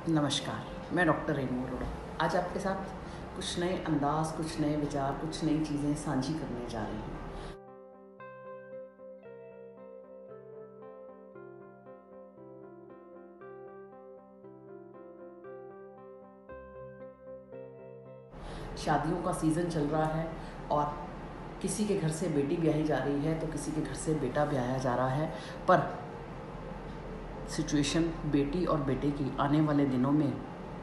नमस्कार, मैं डॉक्टर रेनू अरोड़ा। आज आपके साथ कुछ नए अंदाज, कुछ नए विचार, कुछ नई चीज़ें साझी करने जा रही हूँ। शादियों का सीज़न चल रहा है और किसी के घर से बेटी ब्याही जा रही है तो किसी के घर से बेटा ब्याया जा रहा है। पर सिचुएशन बेटी और बेटे की आने वाले दिनों में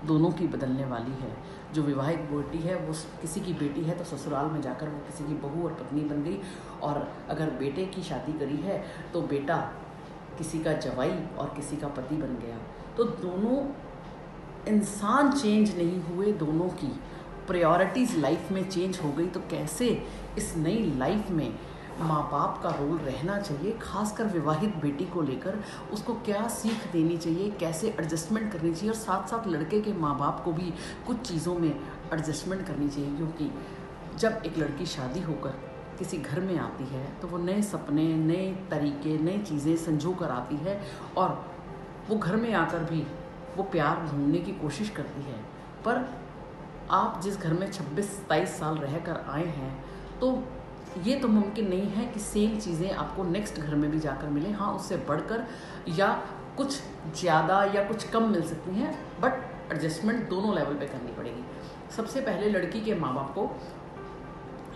दोनों की बदलने वाली है। जो विवाहित बेटी है वो किसी की बेटी है तो ससुराल में जाकर वो किसी की बहू और पत्नी बन गई, और अगर बेटे की शादी करी है तो बेटा किसी का जवाई और किसी का पति बन गया। तो दोनों इंसान चेंज नहीं हुए, दोनों की प्रायोरिटीज़ लाइफ में चेंज हो गई। तो कैसे इस नई लाइफ में माँ बाप का रोल रहना चाहिए, खासकर विवाहित बेटी को लेकर उसको क्या सीख देनी चाहिए, कैसे एडजस्टमेंट करनी चाहिए, और साथ साथ लड़के के माँ बाप को भी कुछ चीज़ों में एडजस्टमेंट करनी चाहिए। क्योंकि जब एक लड़की शादी होकर किसी घर में आती है तो वो नए सपने, नए तरीके, नई चीज़ें संजो कर आती है, और वो घर में आकर भी वो प्यार ढूंढने की कोशिश करती है। पर आप जिस घर में 26-27 साल रह कर आए हैं तो ये तो मुमकिन नहीं है कि सेम चीज़ें आपको नेक्स्ट घर में भी जाकर मिलें। हाँ, उससे बढ़कर या कुछ ज़्यादा या कुछ कम मिल सकती हैं, बट एडजस्टमेंट दोनों लेवल पे करनी पड़ेगी। सबसे पहले लड़की के माँ बाप को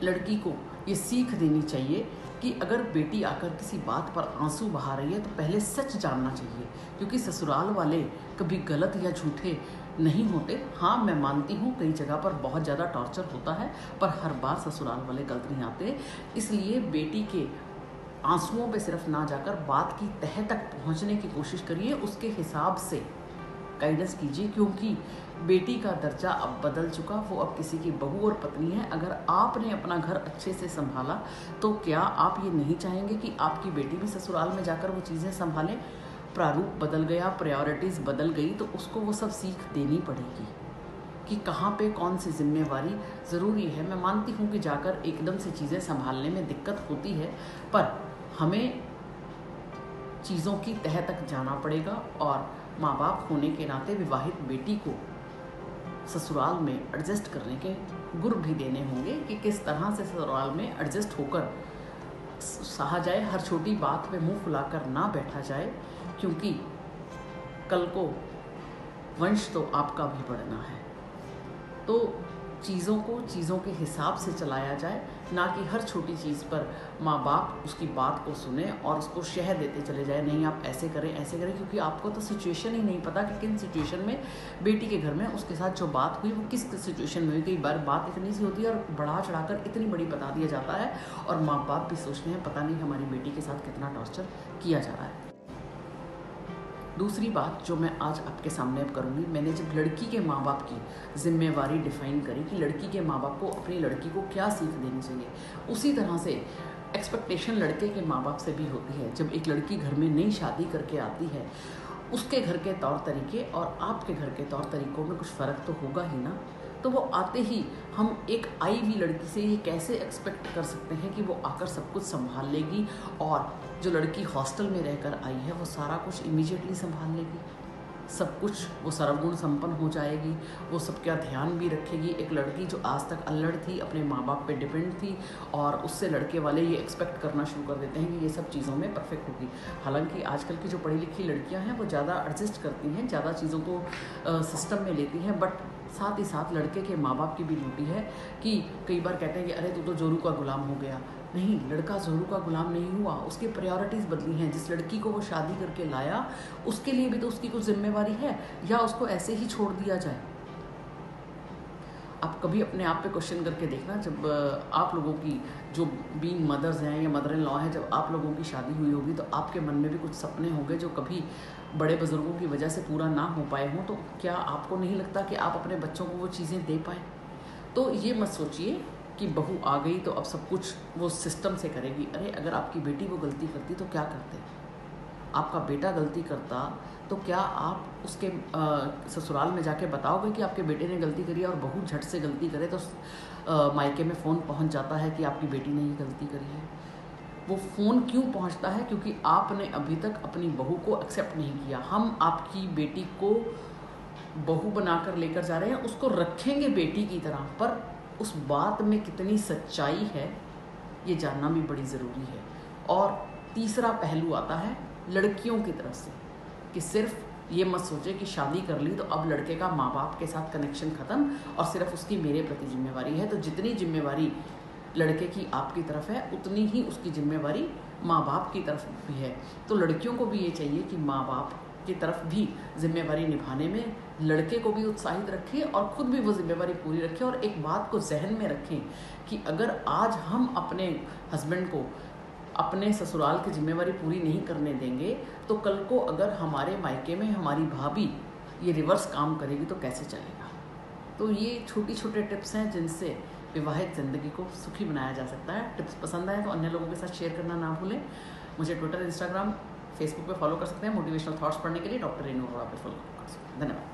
लड़की को ये सीख देनी चाहिए कि अगर बेटी आकर किसी बात पर आंसू बहा रही है तो पहले सच जानना चाहिए, क्योंकि ससुराल वाले कभी गलत या झूठे नहीं होते। हाँ, मैं मानती हूँ कई जगह पर बहुत ज़्यादा टॉर्चर होता है, पर हर बार ससुराल वाले गलत नहीं आते। इसलिए बेटी के आंसुओं पे सिर्फ ना जाकर बात की तह तक पहुँचने की कोशिश करिए, उसके हिसाब से गाइडेंस कीजिए। क्योंकि बेटी का दर्जा अब बदल चुका, वो अब किसी की बहू और पत्नी है। अगर आपने अपना घर अच्छे से संभाला तो क्या आप ये नहीं चाहेंगे कि आपकी बेटी भी ससुराल में जाकर वो चीज़ें संभाले? प्रारूप बदल गया, प्रायोरिटीज़ बदल गई, तो उसको वो सब सीख देनी पड़ेगी कि कहाँ पे कौन सी जिम्मेवारी ज़रूरी है। मैं मानती हूँ कि जाकर एकदम से चीज़ें संभालने में दिक्कत होती है, पर हमें चीज़ों की तह तक जाना पड़ेगा, और माँ बाप होने के नाते विवाहित बेटी को ससुराल में एडजस्ट करने के गुर भी देने होंगे कि किस तरह से ससुराल में एडजस्ट होकर सहा जाए। हर छोटी बात पे मुंह फुलाकर ना बैठा जाए, क्योंकि कल को वंश तो आपका भी बढ़ना है। तो चीज़ों के हिसाब से चलाया जाए, ना कि हर छोटी चीज़ पर माँ बाप उसकी बात को सुने और उसको शह देते चले जाए, नहीं आप ऐसे करें ऐसे करें। क्योंकि आपको तो सिचुएशन ही नहीं पता कि किन सिचुएशन में बेटी के घर में उसके साथ जो बात हुई वो किस सिचुएशन में हुई। कई बार बात इतनी सी होती है और बढ़ा चढ़ाकर इतनी बड़ी बता दिया जाता है, और माँ बाप भी सोचते हैं पता नहीं हमारी बेटी के साथ कितना टॉर्चर किया जा रहा है। दूसरी बात जो मैं आज आपके सामने अब करूँगी, मैंने जब लड़की के माँ बाप की जिम्मेवारी डिफ़ाइन करी कि लड़की के माँ बाप को अपनी लड़की को क्या सीख देनी चाहिए, उसी तरह से एक्सपेक्टेशन लड़के के माँ बाप से भी होती है। जब एक लड़की घर में नई शादी करके आती है, उसके घर के तौर तरीके और आपके घर के तौर तरीक़ों में कुछ फ़र्क तो होगा ही ना। तो वो आते ही हम एक आई हुई लड़की से ये कैसे एक्सपेक्ट कर सकते हैं कि वो आकर सब कुछ संभाल लेगी, और जो लड़की हॉस्टल में रहकर आई है वो सारा कुछ इमीडिएटली संभाल लेगी, सब कुछ वो सर्वगुण संपन्न हो जाएगी, वो सबका ध्यान भी रखेगी। एक लड़की जो आज तक अल्लड़ थी, अपने माँ बाप पे डिपेंड थी, और उससे लड़के वाले ये एक्सपेक्ट करना शुरू कर देते हैं कि ये सब चीज़ों में परफेक्ट होगी। हालांकि आजकल की जो पढ़ी लिखी लड़कियां हैं वो ज़्यादा एडजस्ट करती हैं, ज़्यादा चीज़ों को सिस्टम में लेती हैं, बट साथ ही साथ लड़के के माँ बाप की भी ड्यूटी है कि कई बार कहते हैं कि अरे तू तो जोरू का गुलाम हो गया। नहीं, लड़का जोरू का गुलाम नहीं हुआ, उसकी प्रायोरिटीज़ बदली हैं। जिस लड़की को वो शादी करके लाया उसके लिए भी तो उसकी कुछ जिम्मेवारी है, या उसको ऐसे ही छोड़ दिया जाए? आप कभी अपने आप पे क्वेश्चन करके देखना, जब आप लोगों की जो बीइंग मदर्स हैं या मदर इन लॉ हैं, जब आप लोगों की शादी हुई होगी तो आपके मन में भी कुछ सपने होंगे जो कभी बड़े बुजुर्गों की वजह से पूरा ना हो पाए हों। तो क्या आपको नहीं लगता कि आप अपने बच्चों को वो चीज़ें दे पाएँ? तो ये मत सोचिए कि बहू आ गई तो अब सब कुछ वो सिस्टम से करेगी। अरे अगर आपकी बेटी वो गलती करती तो क्या करते? आपका बेटा गलती करता तो क्या आप उसके ससुराल में जाके बताओगे कि आपके बेटे ने गलती करी है? और बहू झट से गलती करे तो मायके में फ़ोन पहुंच जाता है कि आपकी बेटी ने ये गलती करी है। वो फ़ोन क्यों पहुंचता है? क्योंकि आपने अभी तक अपनी बहू को एक्सेप्ट नहीं किया। हम आपकी बेटी को बहू बनाकर लेकर जा रहे हैं, उसको रखेंगे बेटी की तरह, पर उस बात में कितनी सच्चाई है ये जानना भी बड़ी ज़रूरी है। और तीसरा पहलू आता है लड़कियों की तरफ से, कि सिर्फ ये मत सोचे कि शादी कर ली तो अब लड़के का माँ बाप के साथ कनेक्शन ख़त्म और सिर्फ उसकी मेरे प्रति जिम्मेवारी है। तो जितनी जिम्मेवारी लड़के की आपकी तरफ है उतनी ही उसकी जिम्मेवारी माँ बाप की तरफ भी है। तो लड़कियों को भी ये चाहिए कि माँ बाप की तरफ भी जिम्मेवारी निभाने में लड़के को भी उत्साहित रखें और ख़ुद भी वो जिम्मेवारी पूरी रखें। और एक बात को जहन में रखें कि अगर आज हम अपने हस्बैंड को अपने ससुराल की जिम्मेवारी पूरी नहीं करने देंगे तो कल को अगर हमारे मायके में हमारी भाभी ये रिवर्स काम करेगी तो कैसे चलेगा। तो ये छोटी छोटे टिप्स हैं जिनसे विवाहित ज़िंदगी को सुखी बनाया जा सकता है। टिप्स पसंद आए तो अन्य लोगों के साथ शेयर करना ना भूलें। मुझे ट्विटर, इंस्टाग्राम, फेसबुक पे फॉलो कर सकते हैं। मोटिवेशनल थॉट्स पढ़ने के लिए डॉक्टर रेनू अरोड़ा पे फॉलो कर सकते हैं। धन्यवाद।